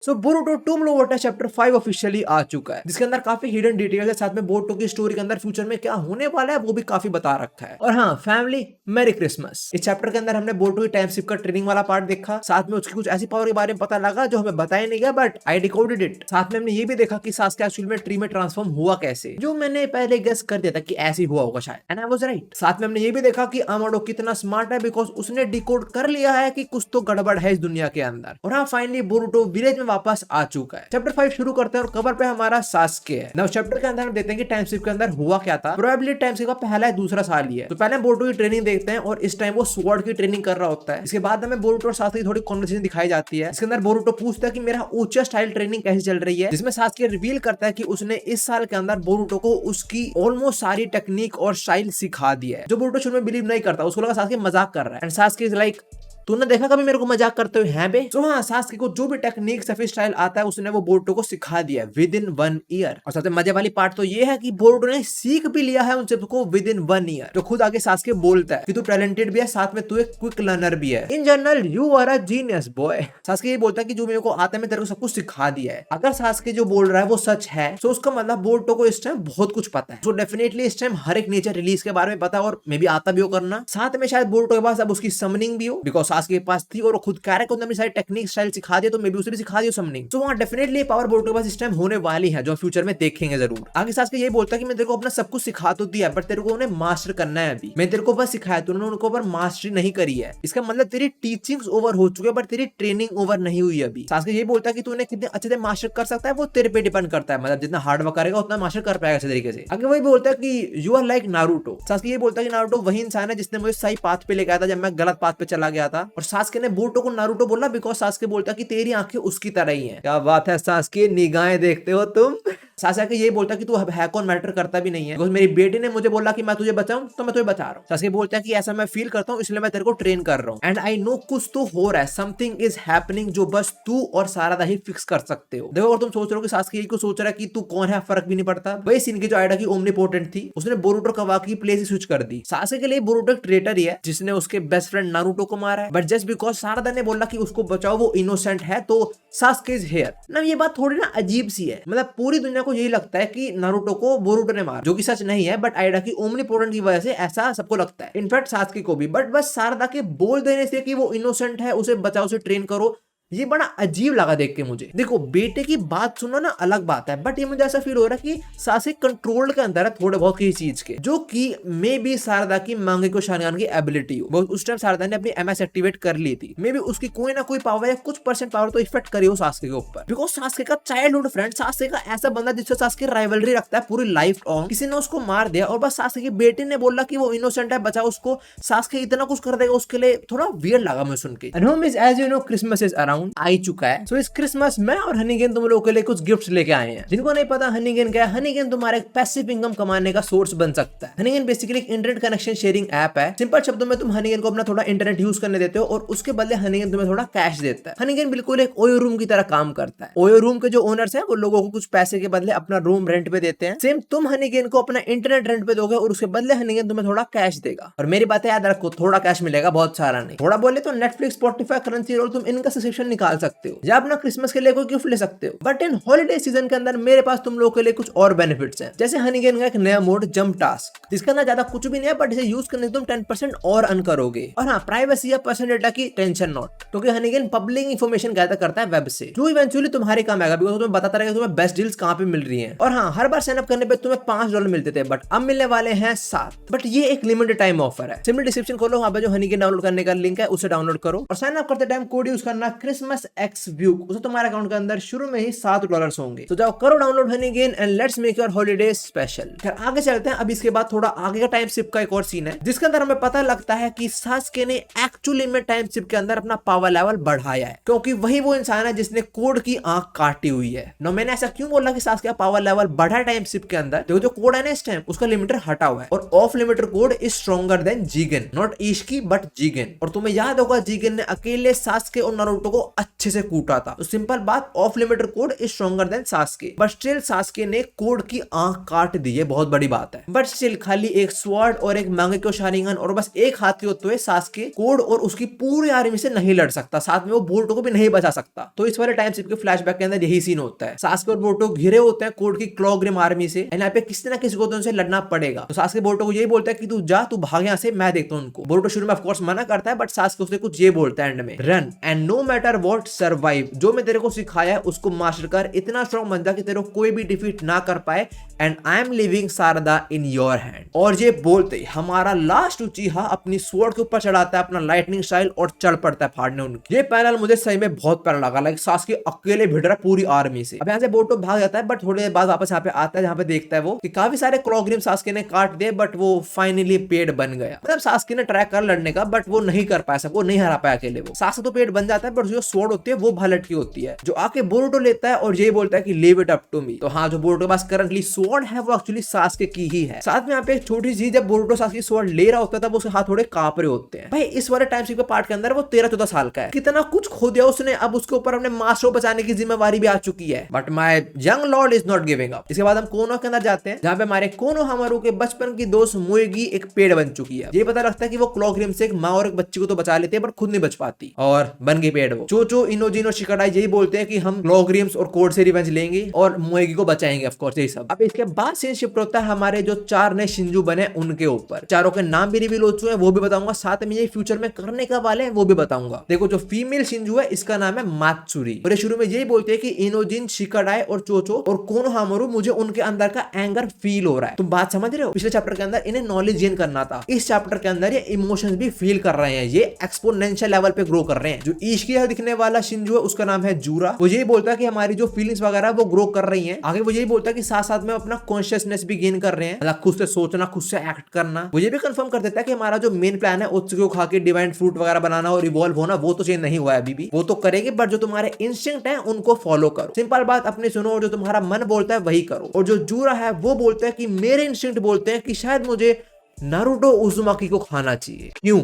सो Boruto टूम लोवर्टा chapter 5 officially आ चुका है, जिसके अंदर काफी हिडन डिटेल्स है, साथ में बोरुटो की स्टोरी के अंदर फ्यूचर में क्या होने वाला है वो भी काफी बता रखा है। और हाँ फैमिली, मेरी क्रिसमस। इस चैप्टर के अंदर हमने बोरुटो की टाइम स्लिप का ट्रेनिंग वाला पार्ट देखा, साथ में उसकी कुछ ऐसी पावर के बारे में पता लगा जो हमें बताया नहीं गया बट आई डिकोडेड इट। साथ में हमने ये भी देखा कि सास्के एक्चुअली में ट्री में ट्रांसफॉर्म हुआ कैसे, जो मैंने पहले गेस कर दिया था कि ऐसे ही हुआ होगा शायद, एंड आई वाज राइट। साथ में हमने ये भी देखा कि अमाडो कितना स्मार्ट है बिकॉज उसने डिकोड कर लिया है कि कुछ तो गड़बड़ है इस दुनिया के अंदर। और हाँ फाइनली बोरुटो विलेज में वापस आ चुका है। चैप्टर 5 शुरू करते हैं और कवर पे हमारा सास्के है। नाउ चैप्टर के अंदर हम देखते हैं कि टाइम स्लिप के अंदर हुआ क्या था। प्रोबेबली टाइम स्लिप का पहला या दूसरा साल ही है। तो पहले बोरुटो की ट्रेनिंग देखते हैं और इस टाइम वो स्वॉर्ड की ट्रेनिंग कर रहा होता है। इसके बाद हमें बोरुटो और सास्के की थोड़ी कन्वर्सेशन दिखाई जाती है। इसके अंदर बोरुटो पूछता है कि मेरा ऊंचा स्टाइल ट्रेनिंग कैसे चल रही है, जिसमें सास्के रिवील करता है कि उसने इस साल के अंदर बोरुटो को उसकी ऑलमोस्ट सारी टेक्निक और स्टाइल सिखा दिया है, जो बोरुटो शुरू में बिलीव नहीं करता। उसको लगा सास्के मजाक कर रहा है, एंड सास्के इज लाइक तूने देखा कभी मेरे को मजाक करते हुए हैं बे। तो हाँ सास्के को जो भी टेक्निक सफी स्टाइल आता है उसने वो बोरुटो को सिखा दिया विद इन 1 ईयर। और सबसे मजे वाली पार्ट तो ये है कि बोरुटो ने सीख भी लिया है उन सबको विद इन 1 ईयर। तो खुद आगे सास्के बोलता है कि तू टैलेंटेड भी है, साथ में तू एक क्विक लर्नर भी है। In general you are a genius boy. Sasuke ये बोलता है कि जो मेरे को आता है मैं तेरे को सब कुछ सिखा दिया है। अगर सास्के जो बोल रहा है वो सच है तो उसका मतलब बोरुटो को इस टाइम बहुत कुछ पता है। तो डेफिनेटली इस टाइम हर एक नेचर रिलीज के बारे में पता और मे भी आता भी हो करना। साथ में शायद बोरुटो के पास अब उसकी समनिंग भी हो, बिकॉज सास्के के पास थी और खुद कैरेक्टर को अपनी सारी टेक्निक स्टाइल सिखा दिया, तो मे भी उसे भी सिखा दिया समनिंग। तो वहां डेफिनेटली पावर बोरुटो के पास इस टाइम होने वाली है, जो फ्यूचर में देखेंगे जरूर। आगे सास्के ये बोलता है कि मैं तेरे को अपना सब कुछ सिखा तो दिया बट तेरे को उन्हें मास्टर करना है। अभी मैं तेरे को बस सिखाया, तूने उनको ऊपर मास्टरी नहीं करी है। इसका मतलब तेरी टीचिंग्स ओवर हो चुके हैं बट तेरी ट्रेनिंग ओवर नहीं हुई अभी। सास्के ये बोलता है कि तू उन्हें कितने अच्छे से मास्टर कर सकता है वो तेरे पे डिपेंड करता है, मतलब जितना हार्ड वर्क करेगा उतना मास्टर कर पाएगा अच्छे तरीके से। आगे वही बोलता है कि you are like Naruto. Sasuke ये बोलता है कि नारुतो वही इंसान है जिसने मुझे सही पाथ पे ले गया था जब मैं गलत पाथ पे चला गया था। और सास्के ने बोरुटो को नारुतो बोला बिकॉज सास्के बोलता कि तेरी आंखें उसकी तरह ही हैं। क्या बात है सास्के, निगाहें देखते हो तुम। सास्के ये बोलता कि तू है कौन मैटर करता भी नहीं है, बिकॉज मेरी बेटी ने मुझे बोला कि मैं तुझे बचाऊं तो मैं तुझे बचा रहा हूं। सास्के बोलता है कि ऐसा मैं फील करता हूं इसलिए मैं तेरे को ट्रेन कर रहा हूं, एंड आई नो कुछ तो हो रहा है, समथिंग इज हैपनिंग जो बस तू और सारादा ही फिक्स कर सकते हो। देखो अगर तुम सोच रहे हो कि सास्के यही को सोच रहा है कि तू कौन है, फर्क भी नहीं पड़ता। वही सीन की जो आइडा की ओमनीपोटेंट थी उसने बोरुटो कवाकी की प्लेस स्विच कर दी। सास्के के लिए बोरुटो एक ट्रेटर ही है जिसने उसके बेस्ट फ्रेंड नारुतो को मारा है, बट जस्ट बिकॉज सारादा ने बोला कि उसको बचाओ वो इनोसेंट है तो सास्के इज हियर। ना ये बात थोड़ी ना अजीब सी है, मतलब पूरी दुनिया को यही लगता है कि नारुतो को बोरुटो ने मारा, जो कि सच नहीं है बट आइडा की ओमनीपोटेंट की वजह से ऐसा सबको लगता है, इनफैक्ट सास्के को भी। बट बस सारदा के बोल देने से कि वो इनोसेंट है, उसे बचाओ, उसे ट्रेन करो, ये बड़ा अजीब लगा देख के मुझे। देखो बेटे की बात सुनना ना अलग बात है, बट ये मुझे ऐसा फील हो रहा है कि सास्के कंट्रोल के अंदर है थोड़े बहुत किसी चीज के, जो कि मे बी शारदा की मांगे को शानगान की एबिलिटी हो। उस टाइम शारदा ने अपनी एमएस एक्टिवेट कर ली थी, मे बी उसकी कोई ना कोई पावर या कुछ परसेंट पावर तो इफेक्ट करी हो सास्के के ऊपर, बिकॉज सास्के का चाइल्डहुड फ्रेंड, सास्के का ऐसा बंदा जिससे सास्के राइवलरी रखता है पूरी लाइफ लॉन्ग, किसी ने उसको मार दिया और बस सास्के की बेटी ने बोला कि वो इनोसेंट है, बचाओ उसको, सास्के इतना कुछ कर देगा उसके लिए, थोड़ा वियर्ड लगा मुझे सुन के। And home is as you know Christmas is around, आ चुका है। सो इस क्रिसमस मैं और हनीगेन तुम लोगों के लिए कुछ गिफ्ट्स लेके आए हैं। जिनको नहीं पता हनीगेन क्या है, हनीगेन तुम्हारा एक पैसिव इनकम कमाने का सोर्स बन सकता है। हनीगेन बेसिकली एक इंटरनेट कनेक्शन शेयरिंग ऐप है। सिंपल शब्दों में तुम हनीगेन को अपना थोड़ा इंटरनेट यूज करने देते हो और उसके बदले हनीगेन तुम्हें थोड़ा कैश देता है। हनीगेन बिल्कुल एक ओयो रूम की तरह काम करता है। ओयो रूम के जो ओनर्स हैं वो लोगों को कुछ पैसे के बदले अपना रूम रेंट पे देते हैं। सेम तुम हनीगेन को अपना इंटरनेट रेंट पे दोगे और उसके बदले हनीगेन तुम्हें थोड़ा कैश देगा। और मेरी बातें याद रखो, थोड़ा कैश मिलेगा, बहुत सारा नहीं। थोड़ा बोले तो नेटफ्लिक्स, स्पॉटिफाई, क्रंची रोल, तुम इनका सब्सक्रिप्शन निकाल सकते हो या अपना क्रिसमस के लिए कोई गिफ्ट ले सकते हो। बट इन हॉलिडे सीजन के अंदर मेरे पास तुम लोगों के लिए कुछ और बेनिफिट्स हैं। जैसे हनीगेन का एक नया मोड जंप टास्क, जिसका ना ज्यादा कुछ भी नहीं है बट इसे यूज करने से तुम 10% और अर्न करोगे। और हाँ, प्राइवेसी या पर्सनल डेटा की टेंशन नॉट, क्योंकि हनीगेन पब्लिक इंफॉर्मेशन गैदर करता है वेब से, जो इवेंचुअली तुम्हारे काम आएगा, बिकॉज तुम्हें बताता रहेगा तुम्हें बेस्ट डील्स कहां पे मिल रही हैं। और हाँ, हर बार साइन अप करने पे तुम्हें $5 मिलते थे बट अब मिलने वाले हैं 7। बट ये एक लिमिटेड टाइम ऑफर है। सिंपल डिस्क्रिप्शन खोलो, वहां पे जो हनीगेन डाउनलोड करने का लिंक है उसे डाउनलोड करो और साइन अप करते टाइम कोड यूज करना क्रिसमस एक्स व्यू, उसे तुम्हारे अकाउंट के अंदर शुरू में ही $7 होंगे। तो जाओ करो download Honeygain and let's make your holiday special. खैर आगे चलते हैं। अब इसके बाद थोड़ा आगे का टाइम स्लिप का एक और सीन है जिसके अंदर हमें पता लगता है कि सास्के ने एक्चुअली में टाइम स्लिप के अंदर अपना पावर लेवल बढ़ाया है, क्योंकि वही वो इंसान है जिसने कोड की आंख काटी हुई है। नो, मैंने ऐसा क्यों बोला कि सास्के का पावर लेवल बढ़ा टाइम स्लिप के अंदर? देखो जो कोड है ना इस टाइम, उसका लिमिटर हटा हुआ है और off limiter code is stronger than जीगन, नॉट ईशकी बट जीगन। और तुम्हें याद होगा जीगन ने अकेले सास्के और नारुतो को अच्छे से कूटा था। तो सिंपल बात, of limited code is stronger then Sasuke, but still Sasuke ने कोड की आंख काट दी है, बहुत बड़ी बात है। बट स्टिल खाली एक स्वॉर्ड और एक मांगेक्यो शारिंगन और बस एक हाथ के होते हुए सास्के कोड और उसकी पूरी आर्मी से नहीं लड़ सकता, साथ में वो बोर्टो को भी नहीं बचा सकता। तो इस वाले टाइम स्किप के फ्लैशबैक के अंदर यही सीन होता है, सास्के और बोर्टो घिरे होते हैं कोड की क्लॉग्रिम आर्मी से, यहाँ पे किसी ना किसी को तो उनसे लड़ना पड़ेगा। तो सास्के बोर्टो को यही बोलता है कि तू जा, तू भाग यहाँ से, मैं देखता हूँ उनको। बोर्टो शुरू में ऑफ कोर्स मना करता है, बट सास्के उससे कुछ ये बोलता है एंड में, run and no matter what survive, जो मैं तेरे को सिखाया है उसको मास्टर कर, इतना स्ट्रॉन्ग बन जा कि तेरे को कोई भी डिफीट ना कर पाए, and I am living Sarada in your hand. और ये बोलते ही हमारा लास्ट उचीहा अपनी स्वॉर्ड के ऊपर चढ़ाता है अपना लाइटनिंग स्टाइल और चढ़ पड़ता है फाड़ने उनकी। ये पैनल मुझे सही में बहुत प्यारा लगा, लाइक सास्के अकेले भिड़ रहा पूरी आर्मी से। अब यहाँ से बोर्टो भाग जाता है, बट थोड़ी देर बाद वापस यहाँ पे आता है, जहाँ पे देखता है वो कि काफी सारे क्लॉग्रिम सास्के ने काट दिए, बट वो फाइनली पेड़ बन गया। मतलब सास्के ने ट्राई कर लड़ने का, बट वो नहीं कर पाया, सबको नहीं हरा पाया अकेले वो। सास्के तो पेड़ बन जाता है, बट जो स्वॉर्ड होती है वो भालट की होती है, जो आके बोरुटो लेता है और यही बोलता है कि leave it up to me. तो हाँ, जो बोरुटो के पास करंटली स्वॉर्ड है वो एक्चुअली सास्के की ही है। साथ में यहाँ पे एक छोटी सी, जब बोरुटो सास्के स्वॉर्ड ले रहा होता है तब उसके हाथ थोड़े कांप रहे होते हैं। भाई इस वाले टाइम के पार्ट के अंदर वो 13-14 साल का है, कितना कुछ खो दिया उसने, अब उसके ऊपर अपने मास्टर को बचाने की जिम्मेवारी भी आ चुकी है, but my young Lord is not giving up. इसके बाद हम कोनो के अंदर जाते हैं, जहाँ पे हमारे कोनो हमारू के बचपन की दोस्त मुएगी एक पेड़ बन चुकी है। ये पता लगता है कि वो क्लॉग्रिम से एक माँ और एक बच्ची को तो बचा लेते हैं, बट खुद नहीं बच पाती और बन गई पेड़ वो। चोचो, इनोजिन और शिकाडाई यही बोलते हैं कि हम क्लॉग्रिम्स और कोड से रिवेंज लेंगे और मुएगी को बचाएंगे, ऑफ कोर्स यही सब। अब इसके बाद सीन शिफ्ट होता है हमारे जो 4 नए शिंजू बने उनके ऊपर। चारों के नाम भी रिवील हो चुके हैं, वो भी बताऊंगा, साथ में ये फ्यूचर में करने का वाले हैं वो भी बताऊंगा। देखो, जो फीमेल शिंजू है इसका नाम है मात्सुरी, और ये शुरू में यही बोलते हैं कि इनोजिन, शिकाडाई और चोचो और कोनोहामारू, मुझे उनके अंदर का एंगर फील हो रहा है। तुम बात समझ रहे हो? पिछले चैप्टर के अंदर इन्हें नॉलेज गेन करना था, इस चैप्टर के अंदर ये इमोशंस भी फील कर रहे हैं, ये एक्सपोनेंशियल लेवल पे ग्रो कर रहे हैं। जो ईश की दिखने वाला शिंजू है उसका नाम है जूरा, वो यही बोलता है कि हमारी जो फीलिंग्स वगैरह वो ग्रो कर रही हैं। आगे वो यही बोलता है कि साथ साथ में अपना कॉन्शियसनेस भी गेन कर रहे हैं, मतलब खुद से सोचना, खुद से एक्ट करना। वो ये भी कंफर्म कर देता है कि हमारा जो मेन प्लान है ओत्सुकी को खा के डिवाइन फ्रूट वगैरह बनाना और इवॉल्व होना, वो तो चेंज नहीं हुआ है अभी भी, वो तो करेंगे, बट जो तुम्हारे इंस्टिंक्ट है उनको फॉलो करो। सिंपल बात, अपनी सुनो और जो तुम्हारा मन बोलता है वही करो। और जो जूरा है वो बोलता है कि मेरे इंस्टिंक्ट बोलते हैं कि शायद मुझे नारुतो उज़ुमाकी को खाना चाहिए। क्यों?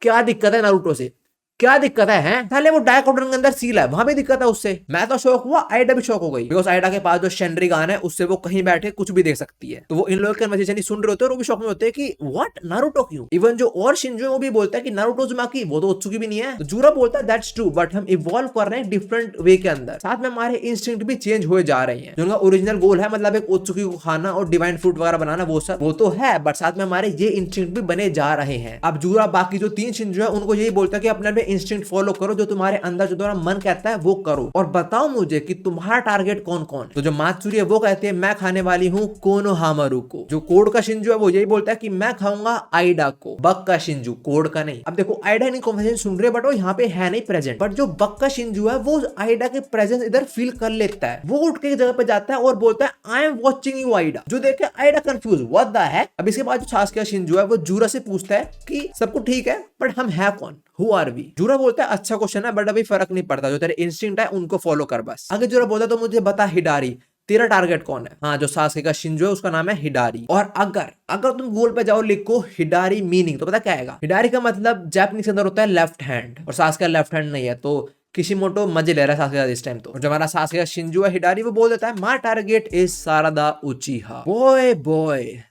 क्या दिक्कत है नारुतो से? क्या दिक्कत है? साले वो डायकोटन के अंदर सील है, वहां भी दिक्कत है उससे। मैं तो शौक हुआ, आइडा भी शौक हो गई, बिकॉज आइडा के पास जो शेनरिगान है उससे वो कहीं बैठे कुछ भी देख सकती है। तो वो इन लोगों के कन्वर्सेशन ही सुन रहे होते हैं और वो भी शौक में होते हैं कि व्हाट, नारुतो क्यों? इवन जो और शिंजो है वो भी बोलता है कि नारुतो उज़ुमाकी, वो तो ओत्सुकी भी नहीं है। तो जूरा बोलता है दैट्स ट्रू, बट हम इवॉल्व कर रहे हैं डिफरेंट वे के अंदर, साथ में हमारे इंस्टिंक्ट भी चेंज हुए जा रहे हैं। जो उनका ओरिजिनल गोल है, मतलब एक ओत्सुकी को खाना और डिवाइन फ्रूट वगैरह बनाना, वो सब वो तो है, बट साथ में हमारे ये इंस्टिंक्ट भी बने जा रहे हैं। अब जूरा बाकी जो 3 शिंजो है उनको यही बोलता है कि अपने इंस्टिंक्ट फॉलो करो, जो तुम्हारे अंदर जो तुम्हारा मन कहता है वो करो, और बताओ मुझे कि तुम्हारा टारगेट कौन कौन। तो जो मात्सुरी है वो कहते हैं मैं खाने वाली हूँ कोनोहामारू को। जो कोड का शिंजू है वो यही बोलता है कि मैं खाऊंगा आइडा को। बक का शिंजू, कोड का नहीं। अब देखो, आइडा नहीं कन्वर्सेशन सुन रहे, बट वो यहाँ पे है नहीं प्रेजेंट, बट जो बक का शिंजू है वो आइडा के प्रेजेंस इधर फील कर लेता है। वो उठ के जगह पे जाता है और बोलता है I am watching you Aida. जो देखे Aida confuse, what the heck. अब इसके बाद जो सास्के का शिंजू है वो जूरा से पूछता है कि सब कुछ ठीक है, बट हम है कौन, हु आर वी? जूरा बोलता है अच्छा क्वेश्चन है, बट अभी फर्क नहीं पड़ता, जो तेरे इंस्टिंक्ट है उनको फॉलो कर बस। आगे जूरा बोलता है तो मुझे बता हिडारी, तेरा टारगेट कौन है? हाँ, जो सास्के का शिंजो है उसका नाम है हिडारी। और अगर तुम गूगल पे जाओ, लिखो हिडारी मीनिंग, तो पता क्या आएगा? हिडारी का मतलब जापानीज के अंदर होता है लेफ्ट हैंड, और सास्के का लेफ्ट हैंड नहीं है, तो किशिमोटो मजे ले रहा है सास्के इस टाइम। तो और जो हमारा सास्के का शिंजू है हिडारी, वो बोल देता है my target is Sarada Uchiha. Boy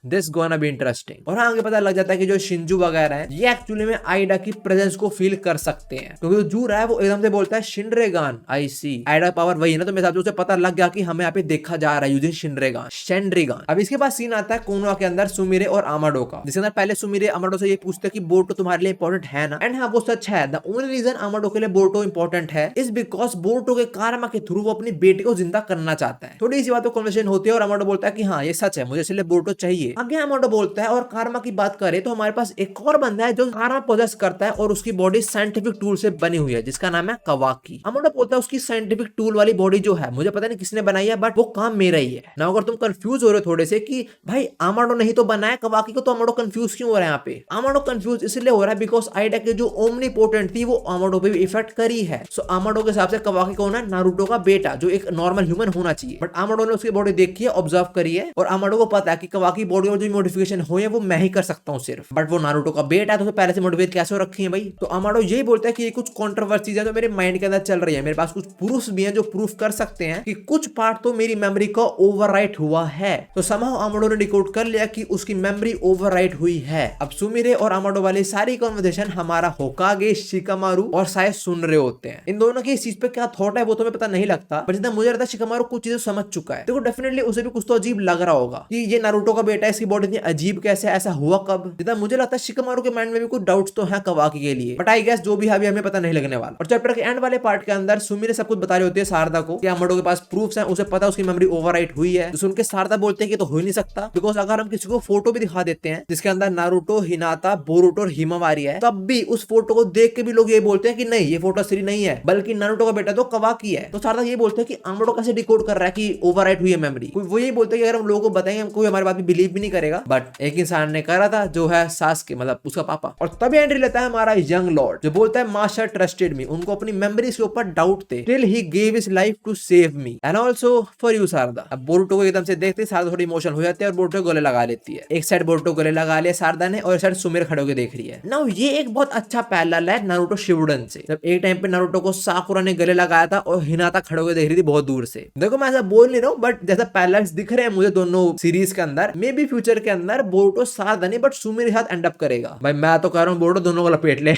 this gonna be interesting. और आगे पता लग जाता है कि जो शिंजू वगैरह है ये एक्चुअली में आइडा की प्रेजेंस को फील कर सकते हैं, क्योंकि जो जूरा है वो एकदम से बोलता है शिनरेगान। आई सी, आइडा पावर वही है ना, तो मेरे हिसाब से उसे पता लग गया कि हमें यहाँ पे देखा जा रहा है यूजिंग शेनरिगान। अब इसके बाद सीन आता है कोनोहा के अंदर सुमिरे और आमाडो का, जिसके अंदर पहले सुमिरे आमाडो से ये पूछते हैं कि बोर्टो तुम्हारे लिए इंपॉर्टेंट है ना? एंड हाँ, वो सच है। द ओनली रीजन आमाडो के लिए बोर्टो इंपॉर्टेंट है इज बिकॉज बोर्टो के कारमा के थ्रू वो अपनी बेटी को जिंदा करना चाहता है। थोड़ी सी बात कन्वर्सेशन होती है और आमाडो बोलता है कि हाँ ये सच है, मुझे इसलिए बोर्टो चाहिए। आगे आमाडो बोलता है और कारमा की बात करें तो हमारे पास एक और बंदा है जो कारमा पोजेस करता है और उसकी बॉडी साइंटिफिक टूल से बनी हुई है, जिसका नाम है कवाकी। आमाडो बोलता है उसकी साइंटिफिक टूल वाली बॉडी जो है मुझे पता नहीं किसने बनाई है, बट वो काम मेरा ही है ना। अगर तुम कंफ्यूज हो रहे हो थोड़े से कि भाई आमाडो नहीं तो बनाया कवाकी को, तो आमाडो कंफ्यूज क्यों हो रहा है यहाँ पे? आमाडो कंफ्यूज इसलिए हो रहा है बिकॉज आइडा के जो ओमनीपोटेंट थी वो आमाडो पे भी इफेक्ट करी है। सो आमाडो के हिसाब से कवाकी कौन है? नारुतो का बेटा, जो एक नॉर्मल ह्यूमन होना चाहिए। बट आमाडो ने उसकी बॉडी देखी है, ऑब्जर्व करी है, और आमाडो को पता है कि कवाकी बॉडी और जो मॉडिफिकेशन हुई है वो मैं ही कर सकता हूँ सिर्फ। बट वो नारुतो का बेटा है तो पहले से मोटिवेट कैसे हो रखी है भाई? तो आमाडो यही बोलता है कि ये कुछ कॉन्ट्रोवर्सीज है जो मेरे माइंड के अंदर चल रही है, मेरे पास कुछ प्रूफ्स भी हैं जो प्रूफ कर सकते हैं कि कुछ पार्ट तो मेरी मेमोरी का ओवरराइट हुआ है। तो समहाउ आमाडो ने डिकोड कर लिया कि उसकी मेमोरी ओवरराइट हुई है। अब सुमिरे और आमाडो वाली सारी कन्वर्सेशन हमारा होकागे, शिकामारू और साये सुन रहे होते हैं। इन दोनों की इस चीज पे क्या थॉट है वो तुम्हें पता नहीं लगता, पर जितना मुझे लगता है शिकामारू कुछ चीजें समझ चुका है। देखो डेफिनेटली उसे भी कुछ तो अजीब लग रहा होगा कि ये नारुतो का बेटा है, इसकी बॉडी इतनी अजीब कैसे, ऐसा हुआ कब? जितना मुझे लगता है शिकामारू के माइंड में भी कुछ डाउट्स तो है कवाकी के लिए, बट आई गेस जो भी है अभी हमें पता नहीं लगने वाला। और चैप्टर के एंड वाले पार्ट के अंदर सुमिरे सब कुछ बता रही होती है शारदा को कि आमाडो के पास प्रूफ्स हैं, उसे पता है उसकी मेमोरी ओवरराइट हुई है। तो सुन के शारदा बोलते हैं कि तो हो ही नहीं सकता, बिकॉज अगर हम किसी को फोटो भी दिखा देते हैं जिसके अंदर नारुतो, हिनाता, बोरुतो और हिमावारी है, तब भी उस फोटो को देख के भी लोग ये बोलते हैं कि नहीं ये फोटो असली नहीं है, बल्कि नारुतो का बेटा तो कवाकी है। तो शारदा ये बोलते हैं कि आमाडो कैसे डिकोड कर रहा है कि ओवरराइट हुई है मेमोरी? वो ये बोलते हैं कि अगर हम लोगों को बताएंगे हम कोई हमारी बात भी बिलीव भी नहीं करेगा। बट एक इंसान ने करा था जो है सासके, मतलब उसका पापा। और तभी एंट्री लेता है हमारा यंग लॉर्ड, जो बोलता है मास्टर ट्रस्टेड मी। उनको अपनी मेमोरीज के ऊपर डाउट थे, till he gave his life to save me and also for you Sarada. अब बोरुतो को एकदम से देखते शारदा थोड़ी इमोशनल हो जाती है और बोरुतो को गले लगा लेती है। एक साइड बोरुतो गले लगा लिया शारदा ने और एक साइड सुमिरे खड़े होकर देख रही है। नाउ ये एक बहुत अच्छा पैरेलल है नारुतो शिवुडन से। जब एक टाइम पे नारुतो को साकुरा ने गले लगाया था और हिनाता खड़े होकर देख रही थी बहुत दूर से। देखो मैं ऐसा बोल नहीं रहा हूँ, बट जैसा पैरेलल्स दिख रहे हैं मुझे दोनों सीरीज के अंदर, मे बी फ्यूचर के अंदर बोरुतो शारदा नहीं बट सुमिरे के साथ एंड अप करेगा। भाई मैं तो कह रहा हूँ बोरुतो दोनों को लपेट ले।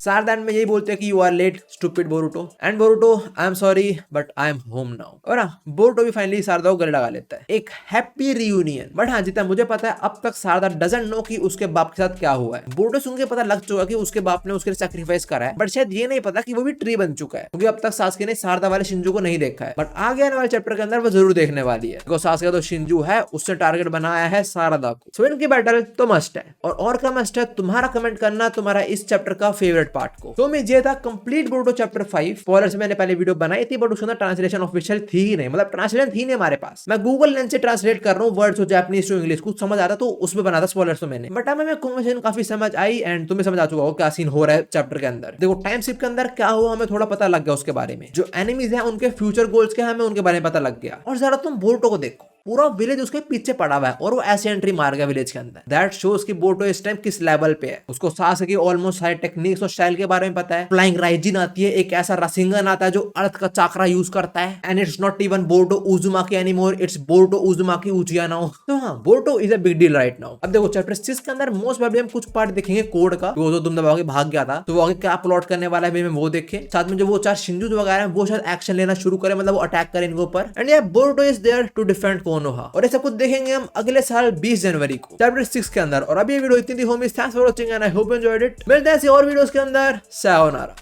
शारदा में यही बोलते हैं कि you are late stupid Boruto, and Boruto I am sorry but I am home now. और बोरुतो भी फाइनली शारदा को गले लगा लेता है। एक हैप्पी रियूनियन। बट हाँ जितना मुझे पता है अब तक शारदा डजंट नो कि उसके बाप के साथ क्या हुआ है। बोरुतो सुन के पता लग चुका कि उसके बाप ने उसके लिए सैक्रिफाइस करा है, बट शायद ये नहीं पता कि वो भी ट्री बन चुका है, क्योंकि अब तक सासके ने शारदा वाले शिंजू को नहीं देखा है। बट आगे आने वाले चैप्टर के अंदर वो जरूर देखने वाली है, बिकॉज़ सासके तो शिंजू है, उसने टारगेट बनाया है शारदा को। सो इनकी बैटल तो मस्ट है। और क्या मस्ट है? तुम्हारा कमेंट करना तुम्हारा इस चैप्टर का फेवरेट पार्ट को। तो ये था कंप्लीट बोरुतो चैप्टर 5। स्पॉयलर से मैंने पहले वीडियो बनाई थी बट उसके अंदर ट्रांसलेशन ऑफिशियल थी ही नहीं, मतलब ट्रांसलेशन थी नहीं हमारे पास। मैं गूगल लेंस से ट्रांसलेट कर रहा हूँ वर्ड्स को जापानीज टू इंग्लिश, कुछ समझ आता तो उसमें बना था स्पॉयलर्स तो मैंने। बट हमें कन्वर्सेशन काफी समझ आई एंड तुम्हें समझ आ चुका होगा क्या सीन हो रहा है चैप्टर के अंदर। देखो टाइम शिफ्ट के अंदर क्या हुआ हमें थोड़ा पता लग गया उसके बारे में। जो एनिमीज हैं उनके फ्यूचर गोल्स क्या है हमें उनके बारे में पता लग गया। और जरा तुम बोरुतो को देखो, पूरा विलेज उसके पीछे पड़ा हुआ है और वो ऐसे एंट्री मार गया विलेज के अंदर। दैट शोज कि बोरुतो इस टाइम किस लेवल पे है। उसको सासके की ऑलमोस्ट सारे टेक्निक्स और स्टाइल के बारे में पता है। फ्लाइंग राइजिन आती है, एक ऐसा रसिंगन आता है जो अर्थ का चाकरा यूज करता है, and it's not even Boruto उजुमाकी anymore, it's Boruto उजुमाकी उचिया now. तो हाँ Boruto is a big deal right now. अब देखो चैप्टर 6 के अंदर मोस्ट प्रोबेबली हम कुछ पार्ट देखेंगे कोड का, वो जो तुम दबा के भाग गया था, तो वो आगे क्या प्लॉट करने वाला है वो देखे। साथ में जो वो 4 शिंजू वगैरह है वो शायद एक्शन लेना शुरू करे, मतलब वो अटैक करे इनके ऊपर। And yeah Boruto is there to defend Konoha. और ऐसा देखेंगे हम अगले साल 20 जनवरी को चैप्टर 6 के अंदर। और अभी ये वीडियो इतनी थी homies, thanks for watching and I hope you enjoyed it. मिलते हैं ऐसी और वीडियोस के अंदर। सायोनारा।